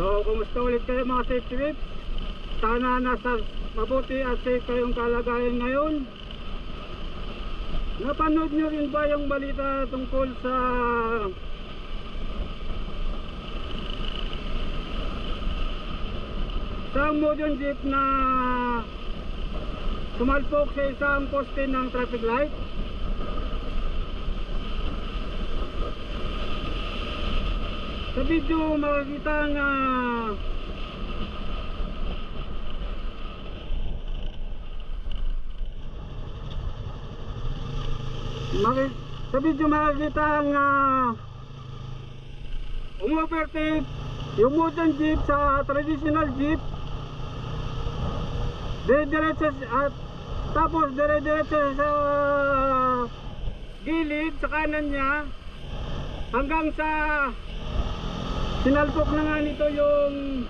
So, kumusta ulit kayo mga safe trips? Sana nasa mabuti at safe kayong kalagayan ngayon. Napanood nyo rin ba yung balita tungkol sa modern jeep na sumalpok sa isang poste ng traffic light? Sa video makikita nga umovertake yung modern jeep sa traditional jeep, dire-diretso at tapos dire-diretso sa gilid sa kanan niya hanggang sa sinalpok na nga nito yung